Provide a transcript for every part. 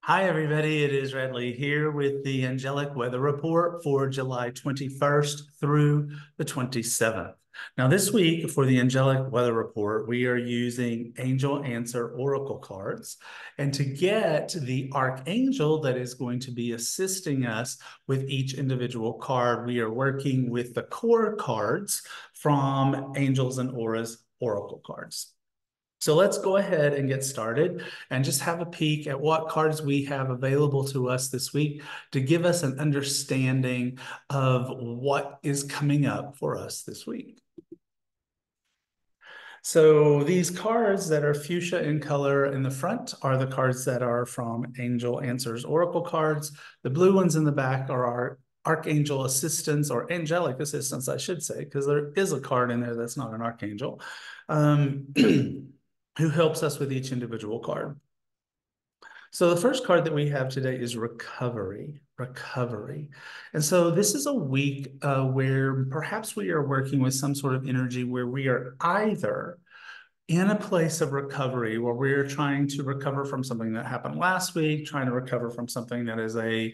Hi, everybody. It is Radleigh here with the Angelic weather report for July 21st through the 27th. Now, this week for the Angelic weather report, we are using Angel Answer Oracle cards. And to get the Archangel that is going to be assisting us with each individual card, we are working with the core cards from Angels and Auras Oracle cards. So let's go ahead and get started and just have a peek at what cards we have available to us this week to give us an understanding of what is coming up for us this week. So these cards that are fuchsia in color in the front are the cards that are from Angel Answers Oracle cards. The blue ones in the back are our Archangel Assistants or Angelic Assistants, I should say, because there is a card in there that's not an Archangel. Who helps us with each individual card. So the first card that we have today is recovery, recovery. And so this is a week where perhaps we are working with some sort of energy where we are either in a place of recovery where we're trying to recover from something that happened last week, trying to recover from something that is a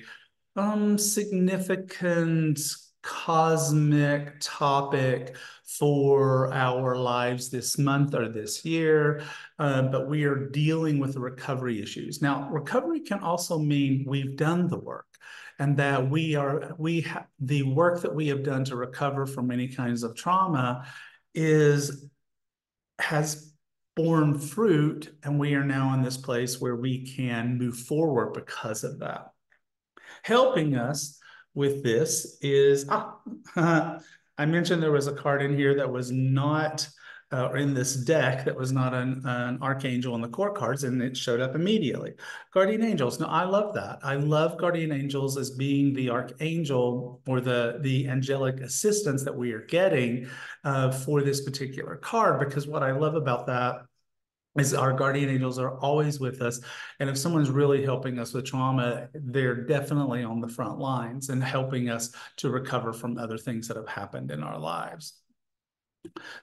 significant cosmic topic for our lives this month or this year, but we are dealing with the recovery issues. Now, recovery can also mean we've done the work and that the work that we have done to recover from any kinds of trauma has borne fruit, and we are now in this place where we can move forward because of that. Helping us with this is, I mentioned there was a card in here that was not, or in this deck that was not an archangel in the core cards, and it showed up immediately. Guardian angels. Now, I love that. I love guardian angels as being the archangel or the angelic assistance that we are getting for this particular card, because what I love about that is our guardian angels are always with us. And if someone's really helping us with trauma, they're definitely on the front lines and helping us to recover from other things that have happened in our lives.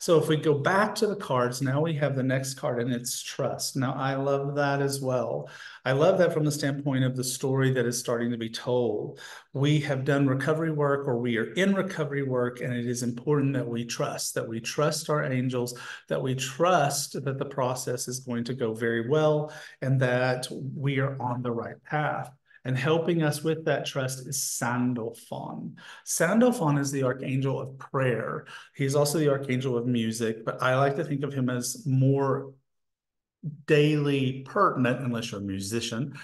So if we go back to the cards, now we have the next card, and it's trust. Now, I love that as well. I love that from the standpoint of the story that is starting to be told. We have done recovery work, or we are in recovery work, and it is important that we trust our angels, that we trust that the process is going to go very well, and that we are on the right path. And helping us with that trust is Sandalphon. Sandalphon is the archangel of prayer. He's also the archangel of music, but I like to think of him as more daily pertinent, unless you're a musician,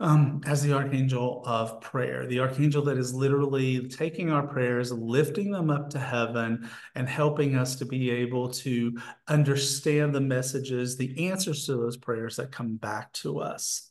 as the archangel of prayer, the archangel that is literally taking our prayers, lifting them up to heaven, and helping us to be able to understand the messages, the answers to those prayers that come back to us.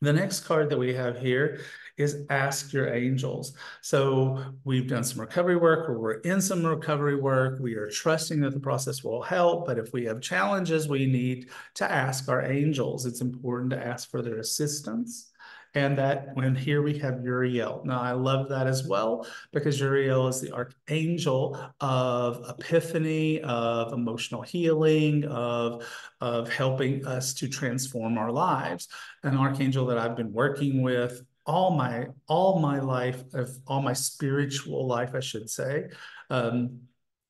The next card that we have here is Ask Your Angels. So we've done some recovery work, or we're in some recovery work. We are trusting that the process will help, but if we have challenges, we need to ask our angels. It's important to ask for their assistance. And that when here we have Uriel. Now, I love that as well, because Uriel is the archangel of epiphany, of emotional healing, of helping us to transform our lives. An archangel that I've been working with all my life, of all my spiritual life, I should say.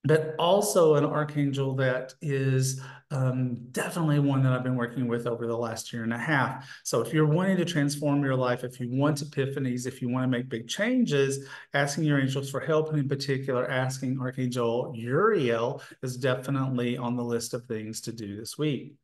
But also an archangel that is definitely one that I've been working with over the last year and a half. So if you're wanting to transform your life, if you want epiphanies, if you want to make big changes, asking your angels for help, and in particular, asking Archangel Uriel is definitely on the list of things to do this week.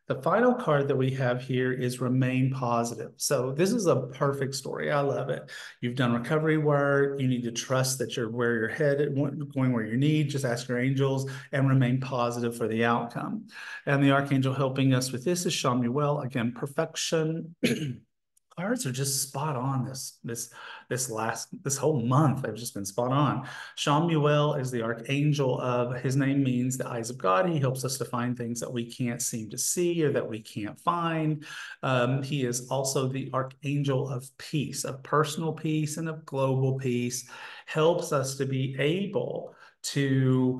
The final card that we have here is Remain Positive. So this is a perfect story. I love it. You've done recovery work. You need to trust that you're where you're headed, going where you need. Just ask your angels and remain positive for the outcome. And the archangel helping us with this is Shamuel. Again, perfection. Cards are just spot on this whole month. They've just been spot on. Shamuel is the archangel of, his name means the eyes of God. He helps us to find things that we can't seem to see or that we can't find. He is also the archangel of peace, of personal peace and of global peace. Helps us to be able to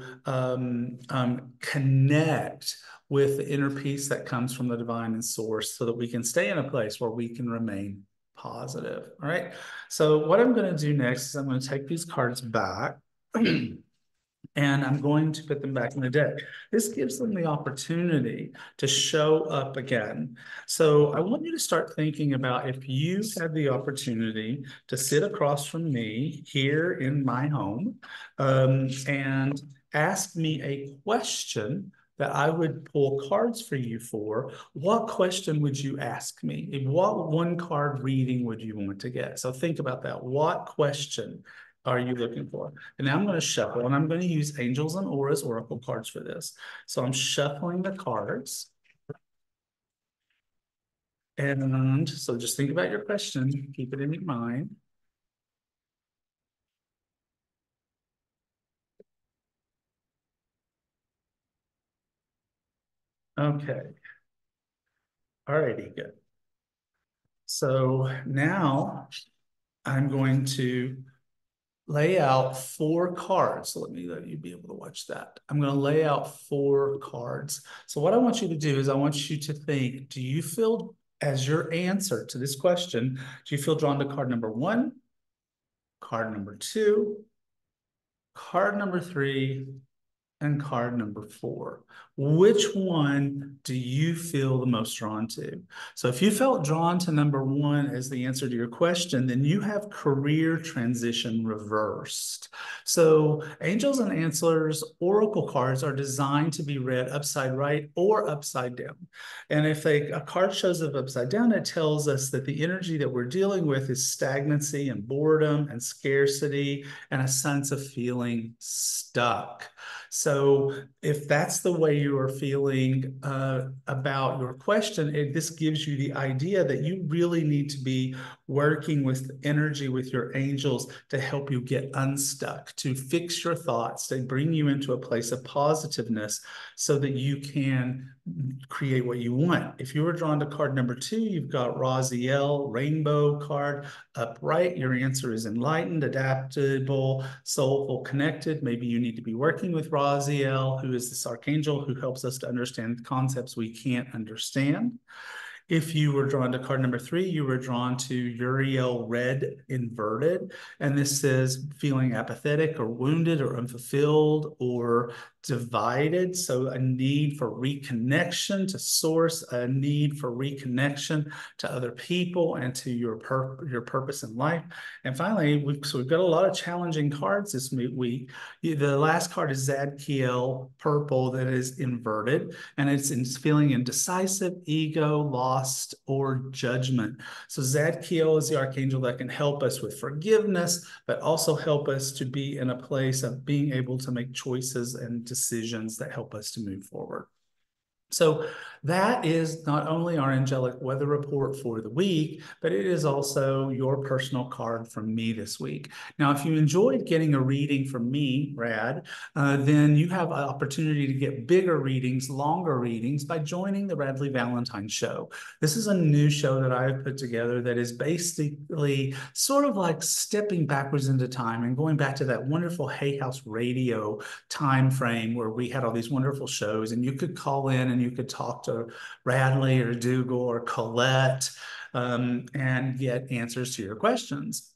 connect with the inner peace that comes from the divine and source so that we can stay in a place where we can remain positive. All right. So what I'm going to do next is I'm going to take these cards back and I'm going to put them back in the deck. This gives them the opportunity to show up again. So I want you to start thinking about if you had the opportunity to sit across from me here in my home and ask me a question that I would pull cards for you for, what question would you ask me? What one card reading would you want to get? So think about that. What question are you looking for? And now I'm going to shuffle, and I'm going to use Angels and Auras Oracle cards for this. So I'm shuffling the cards. And so just think about your question. Keep it in your mind. Okay. All righty, good. So now I'm going to lay out 4 cards. So let you be able to watch that. I'm going to lay out 4 cards. So what I want you to do is I want you to think, do you feel, as your answer to this question, do you feel drawn to card number 1, card number 2, card number 3, and card number 4? Which one do you feel the most drawn to? So if you felt drawn to number 1 as the answer to your question, then you have career transition reversed. So Angels and Answers oracle cards are designed to be read upside right or upside down. And if a card shows up upside down, it tells us that the energy that we're dealing with is stagnancy and boredom and scarcity and a sense of feeling stuck. So if that's the way you are feeling about your question, this gives you the idea that you really need to be working with energy with your angels to help you get unstuck, to fix your thoughts, to bring you into a place of positiveness so that you can create what you want. If you were drawn to card number 2, you've got Raziel, rainbow card. Upright, your answer is enlightened, adaptable, soulful, connected. Maybe you need to be working with Raziel, who is this archangel who helps us to understand concepts we can't understand. If you were drawn to card number 3, you were drawn to Uriel red inverted. And this says feeling apathetic or wounded or unfulfilled or divided. So a need for reconnection to source, a need for reconnection to other people and to your purpose in life. And finally, we've got a lot of challenging cards this week. The last card is Zadkiel purple that is inverted, and it's feeling indecisive, ego, lost, or judgment. So Zadkiel is the archangel that can help us with forgiveness, but also help us to be in a place of being able to make choices and decisions that help us to move forward. So that is not only our angelic weather report for the week, but it is also your personal card from me this week. Now, if you enjoyed getting a reading from me, Rad, then you have an opportunity to get bigger readings, longer readings by joining the Radleigh Valentine Show. This is a new show that I've put together that is basically sort of like stepping backwards into time and going back to that wonderful Hay House radio time frame where we had all these wonderful shows, and you could call in and you could talk to Radleigh or Dougal or Colette and get answers to your questions.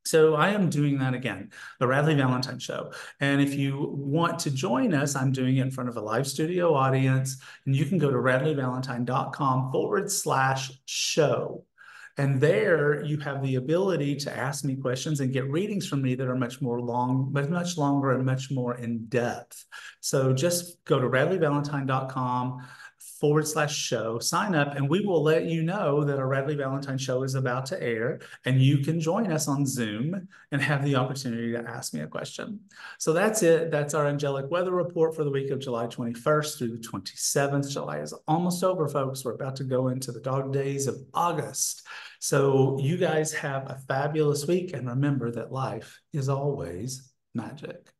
So I am doing that again, the Radleigh Valentine Show. And if you want to join us, I'm doing it in front of a live studio audience, and you can go to radleighvalentine.com/show. And there you have the ability to ask me questions and get readings from me that are much much longer and much more in depth. So just go to radleighvalentine.com/show, sign up, and we will let you know that our Radleigh Valentine show is about to air, and you can join us on Zoom and have the opportunity to ask me a question. So that's it. That's our angelic weather report for the week of July 21st through the 27th. July is almost over, folks. We're about to go into the dog days of August. So you guys have a fabulous week, and remember that life is always magic.